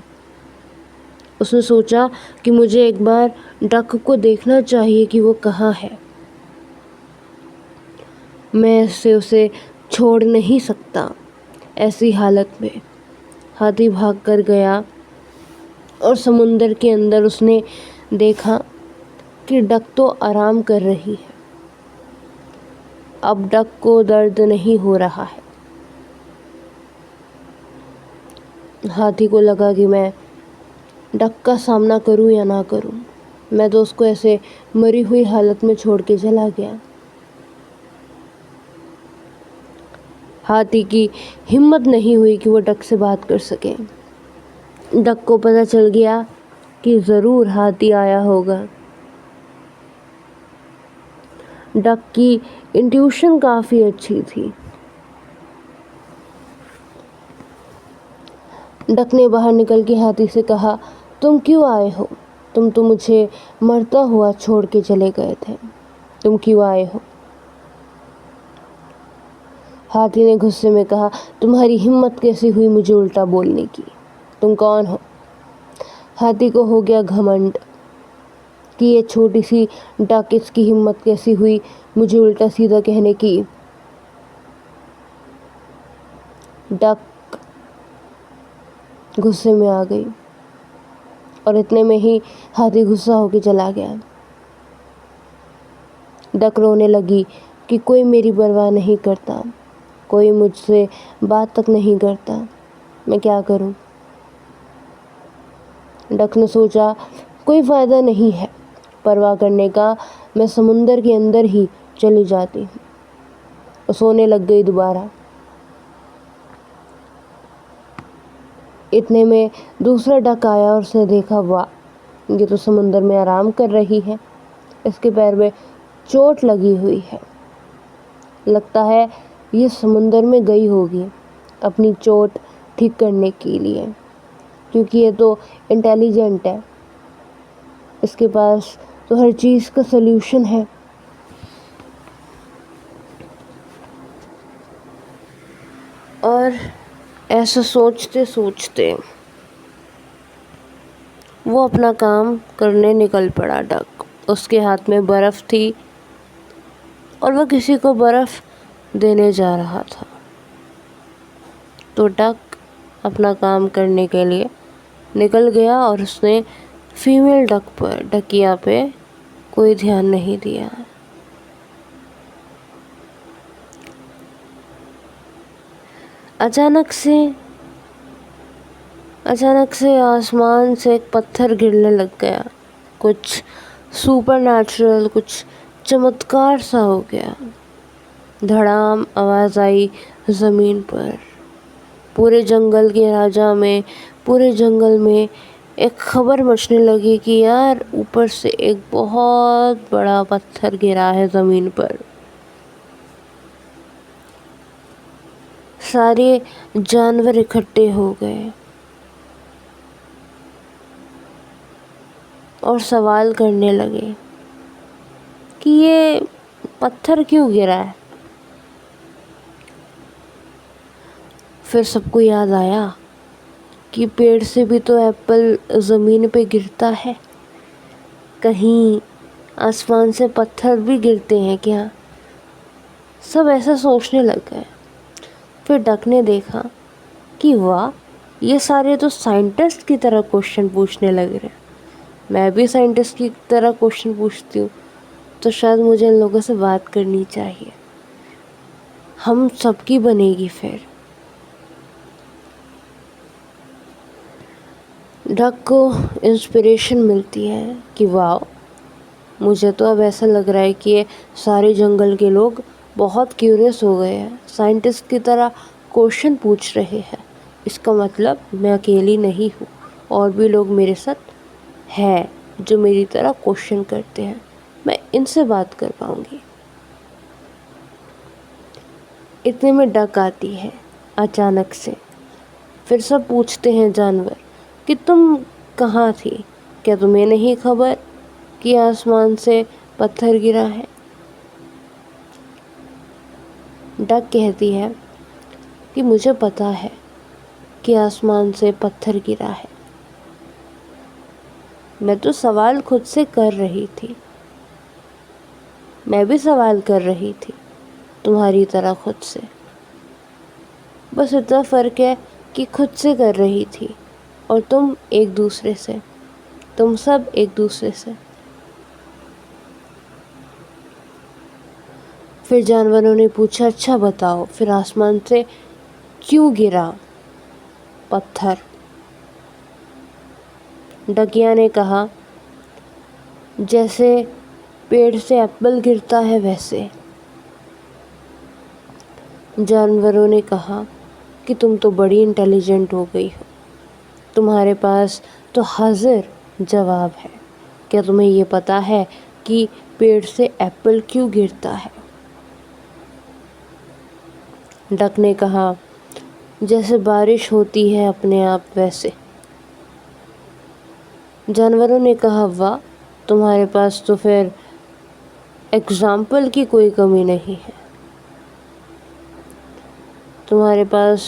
उसने सोचा कि मुझे एक बार डक को देखना चाहिए कि वो कहाँ है। मैं उसे छोड़ नहीं सकता ऐसी हालत में। हाथी भाग कर गया और समुंदर के अंदर उसने देखा कि डक तो आराम कर रही है। अब डक को दर्द नहीं हो रहा है। हाथी को लगा कि मैं डक का सामना करूं या ना करूं। मैं तो उसको ऐसे मरी हुई हालत में छोड़ के चला गया। हाथी की हिम्मत नहीं हुई कि वो डक से बात कर सके। डक को पता चल गया कि ज़रूर हाथी आया होगा। डक की इंट्यूशन काफ़ी अच्छी थी। डक ने बाहर निकल के हाथी से कहा, तुम क्यों आए हो? तुम तो मुझे मरता हुआ छोड़ के चले गए थे। तुम क्यों आए हो? हाथी ने गुस्से में कहा, तुम्हारी हिम्मत कैसी हुई मुझे उल्टा बोलने की? तुम कौन हो? हाथी को हो गया घमंड कि ये छोटी सी डक, इसकी हिम्मत कैसी हुई मुझे उल्टा सीधा कहने की। डक गुस्से में आ गई और इतने में ही हाथी गुस्सा होकर चला गया। डक रोने लगी कि कोई मेरी परवाह नहीं करता, कोई मुझसे बात तक नहीं करता, मैं क्या करूं? डक ने सोचा, कोई फ़ायदा नहीं है परवाह करने का, मैं समुंदर के अंदर ही चली जाती हूँ। सोने लग गई दोबारा। इतने में दूसरा डक आया और उसने देखा, वाह, ये तो समुंदर में आराम कर रही है, इसके पैर में चोट लगी हुई है, लगता है ये समुंदर में गई होगी अपनी चोट ठीक करने के लिए, क्योंकि ये तो इंटेलिजेंट है, इसके पास तो हर चीज़ का सल्यूशन है। और ऐसा सोचते सोचते वो अपना काम करने निकल पड़ा। डक, उसके हाथ में बर्फ़ थी और वह किसी को बर्फ़ देने जा रहा था। तो डक अपना काम करने के लिए निकल गया और उसने फीमेल डकिया पे कोई ध्यान नहीं दिया। अचानक से आसमान से एक पत्थर गिरने लग गया। कुछ सुपरनैचुरल, कुछ चमत्कार सा हो गया। धड़ाम आवाज़ आई ज़मीन पर। पूरे जंगल के राजा में, पूरे जंगल में एक खबर मचने लगी कि यार ऊपर से एक बहुत बड़ा पत्थर गिरा है ज़मीन पर। सारे जानवर इकट्ठे हो गए और सवाल करने लगे कि ये पत्थर क्यों गिरा है। फिर सबको याद आया कि पेड़ से भी तो एप्पल ज़मीन पे गिरता है, कहीं आसमान से पत्थर भी गिरते हैं क्या? सब ऐसा सोचने लग गए। फिर डक ने देखा कि वाह, ये सारे तो साइंटिस्ट की तरह क्वेश्चन पूछने लग रहे हैं। मैं भी साइंटिस्ट की तरह क्वेश्चन पूछती हूँ, तो शायद मुझे इन लोगों से बात करनी चाहिए, हम सबकी बनेगी। फिर डक को इंस्पिरेशन मिलती है कि वाह, मुझे तो अब ऐसा लग रहा है कि ये सारे जंगल के लोग बहुत क्यूरियस हो गए हैं, साइंटिस्ट की तरह क्वेश्चन पूछ रहे हैं। इसका मतलब मैं अकेली नहीं हूँ, और भी लोग मेरे साथ हैं जो मेरी तरह क्वेश्चन करते हैं, मैं इनसे बात कर पाऊँगी। इतने में डक आती है अचानक से। फिर सब पूछते हैं जानवर कि तुम कहाँ थी, क्या तुम्हें नहीं खबर कि आसमान से पत्थर गिरा है? डक कहती है कि मुझे पता है कि आसमान से पत्थर गिरा है, मैं तो सवाल खुद से कर रही थी, मैं भी सवाल कर रही थी तुम्हारी तरह खुद से, बस इतना फ़र्क है कि खुद से कर रही थी और तुम एक दूसरे से, तुम सब एक दूसरे से। फिर जानवरों ने पूछा, अच्छा बताओ, फिर आसमान से क्यों गिरा पत्थर? डकिया ने कहा, जैसे पेड़ से एप्पल गिरता है वैसे। जानवरों ने कहा कि तुम तो बड़ी इंटेलिजेंट हो गई हो, तुम्हारे पास तो हाजिर जवाब है, क्या तुम्हें ये पता है कि पेड़ से एप्पल क्यों गिरता है? डक ने कहा, जैसे बारिश होती है अपने आप वैसे। जानवरों ने कहा, वाह, तुम्हारे पास तो फिर एग्जाम्पल की कोई कमी नहीं है। तुम्हारे पास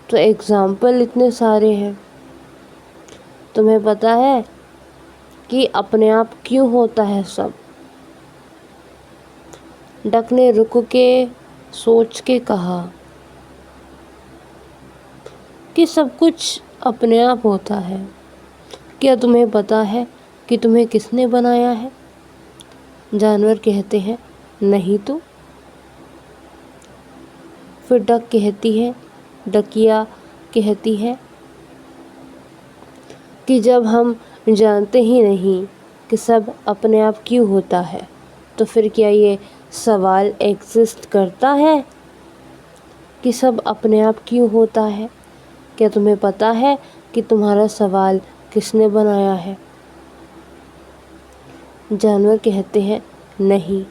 तो एग्जाम्पल इतने सारे हैं। तुम्हें पता है कि अपने आप क्यों होता है सब? डक ने रुक के सोच के कहा कि सब कुछ अपने आप होता है। क्या तुम्हें पता है कि तुम्हें किसने बनाया है? जानवर कहते हैं नहीं तो। फिर डकिया कहती है कि जब हम जानते ही नहीं कि सब अपने आप क्यों होता है, तो फिर क्या ये सवाल एग्जिस्ट करता है कि सब अपने आप क्यों होता है? क्या तुम्हें पता है कि तुम्हारा सवाल किसने बनाया है? जानवर कहते हैं नहीं।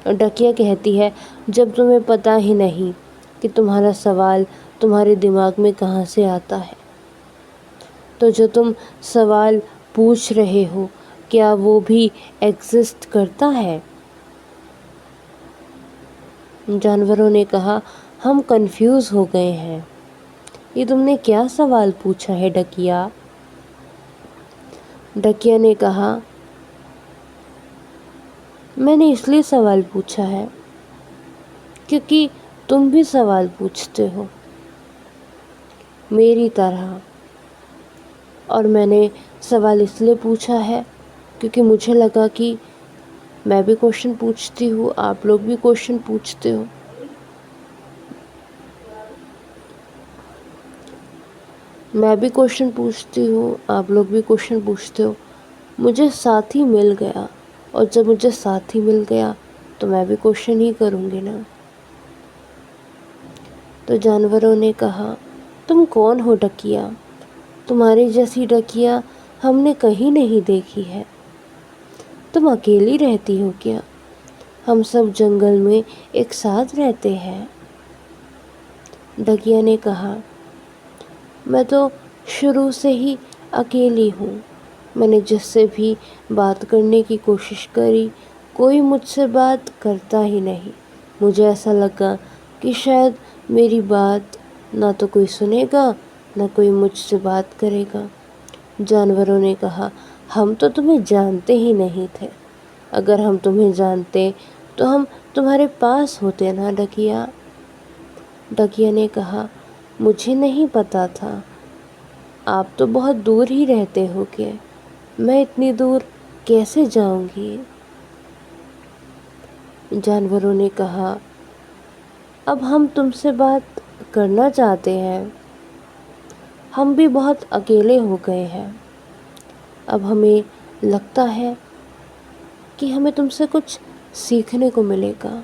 और डकिया कहती है जब तुम्हें पता ही नहीं कि तुम्हारा सवाल तुम्हारे दिमाग में कहाँ से आता है, तो जो तुम सवाल पूछ रहे हो क्या वो भी एग्जिस्ट करता है? जानवरों ने कहा हम कंफ्यूज हो गए हैं। ये तुमने क्या सवाल पूछा है डकिया? डकिया ने कहा मैंने इसलिए सवाल पूछा है क्योंकि तुम भी सवाल पूछते हो मेरी तरह, और मैंने सवाल इसलिए पूछा है क्योंकि मुझे लगा कि मैं भी क्वेश्चन पूछती हूँ, आप लोग भी क्वेश्चन पूछते हो। मैं भी क्वेश्चन पूछती हूँ, आप लोग भी क्वेश्चन पूछते हो। मुझे साथी मिल गया, और जब मुझे साथी मिल गया तो मैं भी क्वेश्चन ही करूँगी ना। तो जानवरों ने कहा तुम कौन हो डकिया? तुम्हारी जैसी डकिया हमने कहीं नहीं देखी है। तुम अकेली रहती हो क्या? हम सब जंगल में एक साथ रहते हैं। डकिया ने कहा मैं तो शुरू से ही अकेली हूँ। मैंने जिससे भी बात करने की कोशिश करी कोई मुझसे बात करता ही नहीं। मुझे ऐसा लगा कि शायद मेरी बात ना तो कोई सुनेगा ना कोई मुझसे बात करेगा। जानवरों ने कहा हम तो तुम्हें जानते ही नहीं थे। अगर हम तुम्हें जानते तो हम तुम्हारे पास होते ना डकिया। डकिया ने कहा मुझे नहीं पता था, आप तो बहुत दूर ही रहते हो क्या? मैं इतनी दूर कैसे जाऊंगी? जानवरों ने कहा अब हम तुमसे बात करना चाहते हैं। हम भी बहुत अकेले हो गए हैं। अब हमें लगता है कि हमें तुमसे कुछ सीखने को मिलेगा।